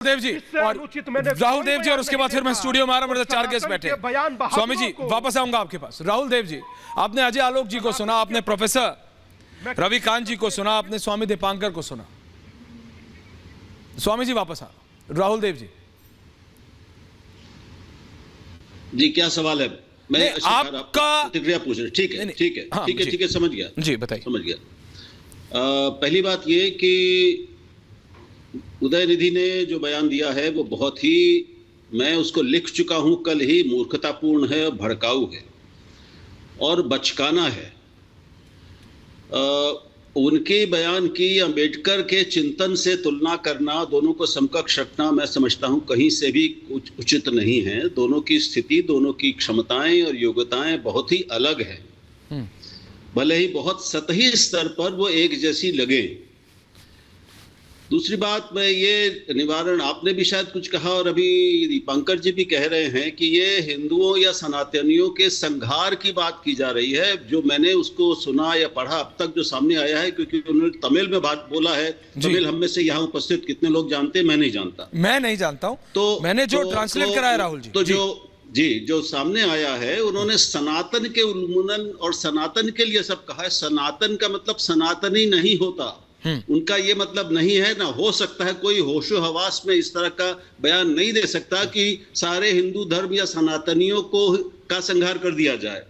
देव जी और राहुल देव जी और उसके बाद फिर मैं स्टूडियो में आ रहा हूं। मेरे 4 गेस्ट बैठे। स्वामी जी वापस आऊंगा आपके पास। राहुल देव जी, आपने अजय आलोक जी को सुना, आपने प्रोफेसर रविकांत जी को सुना, आपने स्वामी दीपांकर को सुना। स्वामी जी वापस आ। राहुल देव जी जी क्या सवाल है? मैं आपका प्रतिक्रिया पूछ रहा हूं। ठीक है ठीक है हाँ, ठीक है ठीक है, समझ गया जी, बताइए। समझ गया। पहली बात ये कि उदयनिधि ने जो बयान दिया है वो बहुत ही, मैं उसको लिख चुका हूं कल ही, मूर्खतापूर्ण है, भड़काऊ है और बचकाना है। उनके बयान की अंबेडकर के चिंतन से तुलना करना, दोनों को समकक्ष रखना, मैं समझता हूं कहीं से भी उचित नहीं है। दोनों की स्थिति, दोनों की क्षमताएं और योग्यताएं बहुत ही अलग हैं। भले ही बहुत सतही स्तर पर वो एक जैसी लगे। दूसरी बात, मैं ये निवारण, आपने भी शायद कुछ कहा और अभी दीपांकर जी भी कह रहे हैं कि ये हिंदुओं या सनातनियों के संघार की बात की जा रही है। जो मैंने उसको सुना या पढ़ा अब तक जो सामने आया है, क्योंकि उन्होंने तमिल में बात बोला है, तमिल हम में से यहाँ उपस्थित कितने लोग जानते हैं, मैं नहीं जानता। मैं नहीं जानता हूँ, तो मैंने जो ट्रांसलेट कराया राहुल जी, तो जो सामने आया है, उन्होंने सनातन के उन्मूलन और सनातन के लिए सब कहा है। सनातन का मतलब सनातनी नहीं होता, उनका ये मतलब नहीं है, ना हो सकता है। कोई होशो हवास में इस तरह का बयान नहीं दे सकता कि सारे हिंदू धर्म या सनातनियों को का संहार कर दिया जाए।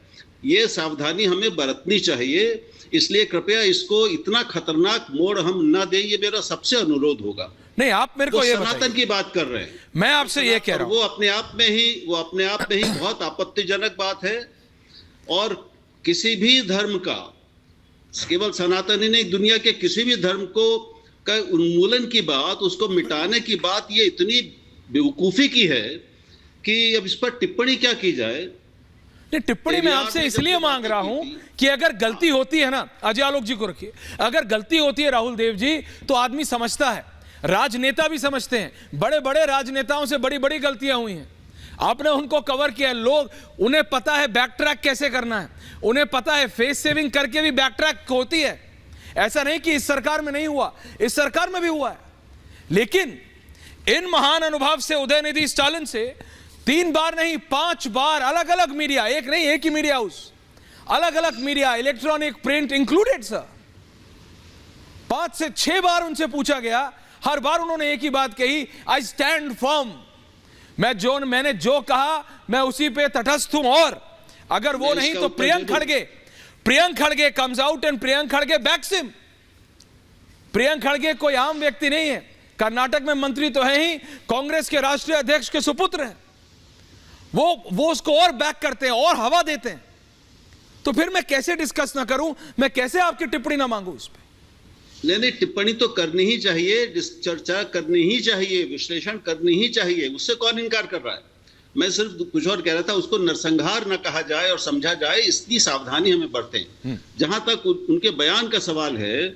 ये सावधानी हमें बरतनी चाहिए। इसलिए कृपया इसको इतना खतरनाक मोड़ हम ना दें, ये मेरा सबसे अनुरोध होगा। नहीं, आप मेरे को ये सनातन की बात कर रहे हैं, मैं आपसे ये कह रहा हूं, वो अपने आप में ही बहुत आपत्तिजनक बात है। और किसी भी धर्म का, केवल सनातन ही नहीं, दुनिया के किसी भी धर्म को का उन्मूलन की बात, उसको मिटाने की बात, ये इतनी बेवकूफी की है कि अब इस पर टिप्पणी क्या की जाए। टिप्पणी मैं आपसे इसलिए मांग रहा हूं कि अगर गलती होती है ना, अजय आलोक जी को रखिए, अगर गलती होती है राहुल देव जी, तो आदमी समझता है, राजनेता भी समझते हैं। बड़े बड़े राजनेताओं से बड़ी बड़ी गलतियां हुई हैं, आपने उनको कवर किया। लोग, उन्हें पता है बैक ट्रैक कैसे करना है, उन्हें पता है फेस सेविंग करके भी बैक ट्रैक होती है। ऐसा नहीं कि इस सरकार में नहीं हुआ, इस सरकार में भी हुआ है। लेकिन इन महान अनुभव से, उदयनिधि स्टालिन से 3 बार नहीं 5 बार अलग अलग मीडिया, एक नहीं एक ही मीडिया हाउस, अलग अलग media, electronic, print included sir, 5 से 6 बार उनसे पूछा गया। हर बार उन्होंने एक ही बात कही, आई स्टैंड फर्म। मैंने जो कहा मैं उसी पे तटस्थ हूं। और अगर वो नहीं तो प्रियंक खड़गे कम्स आउट एंड प्रियंक खड़गे बैक्स हिम। प्रियंक खड़गे कोई आम व्यक्ति नहीं है, कर्नाटक में मंत्री तो है ही, कांग्रेस के राष्ट्रीय अध्यक्ष के सुपुत्र हैं। वो उसको और बैक करते हैं और हवा देते हैं। तो फिर मैं कैसे डिस्कस ना करूं, मैं कैसे आपकी टिप्पणी ना मांगू इस पे? नहीं, टिप्पणी तो करनी ही चाहिए, चर्चा करनी ही चाहिए, विश्लेषण करनी ही चाहिए, उससे कौन इनकार कर रहा है। मैं सिर्फ कुछ और कह रहा था, उसको नरसंहार न कहा जाए और समझा जाए, इसकी सावधानी हमें बरतें। जहां तक उनके बयान का सवाल है,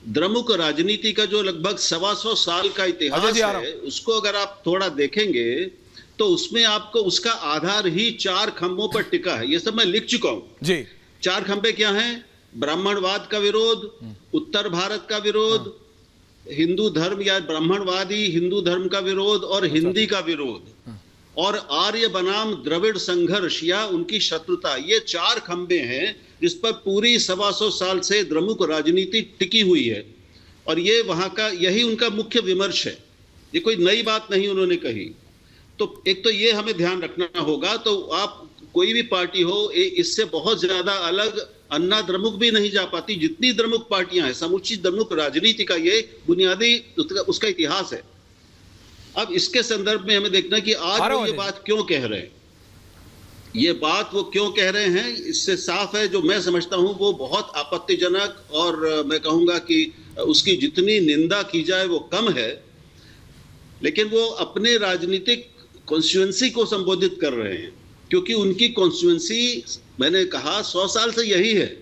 द्रमुक राजनीति का जो लगभग 125 साल का इतिहास है, उसको अगर आप थोड़ा देखेंगे तो उसमें आपको उसका आधार ही 4 खंभों पर टिका है। ये सब मैं लिख चुका हूं जी। 4 खंभे क्या हैं? ब्राह्मणवाद का विरोध, उत्तर भारत का विरोध, हिंदू धर्म या ब्राह्मणवादी हिंदू धर्म का विरोध और हिंदी का विरोध, और आर्य बनाम द्रविड़ संघर्ष या उनकी शत्रुता। ये 4 खंभे हैं जिस पर पूरी 125 साल से द्रमुक राजनीति टिकी हुई है। और ये वहां का, यही उनका मुख्य विमर्श है। ये कोई नई बात नहीं उन्होंने कही। तो एक तो ये हमें ध्यान रखना होगा। तो आप कोई भी पार्टी हो, इससे बहुत ज्यादा अलग अन्ना द्रमुक भी नहीं जा पाती। जितनी द्रमुक पार्टियां हैं, समूची द्रमुक राजनीति का ये बुनियादी उसका इतिहास है। अब इसके संदर्भ में हमें देखना कि आज वो ये बात क्यों कह रहे हैं। ये बात वो क्यों कह रहे हैं, इससे साफ है, जो मैं समझता हूं वो बहुत आपत्तिजनक, और मैं कहूंगा कि उसकी जितनी निंदा की जाए वो कम है। लेकिन वो अपने राजनीतिक कॉन्स्टिट्यूएंसी को संबोधित कर रहे हैं, क्योंकि उनकी कॉन्स्टिट्यूएंसी, मैंने कहा 100 साल से यही है।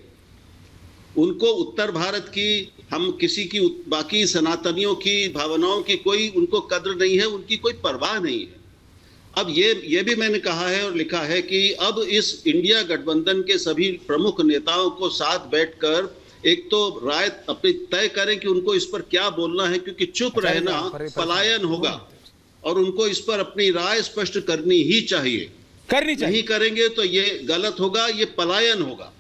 उनको उत्तर भारत की, हम किसी की, बाकी सनातनियों की भावनाओं की कोई उनको कद्र नहीं है, उनकी कोई परवाह नहीं है। अब ये भी मैंने कहा है और लिखा है कि अब इस इंडिया गठबंधन के सभी प्रमुख नेताओं को साथ बैठकर एक तो राय अपनी तय करें कि उनको इस पर क्या बोलना है, क्योंकि चुप रहना पलायन होगा। और उनको इस पर अपनी राय स्पष्ट करनी ही चाहिए। करनी चाहिए। नहीं करेंगे तो ये गलत होगा, ये पलायन होगा।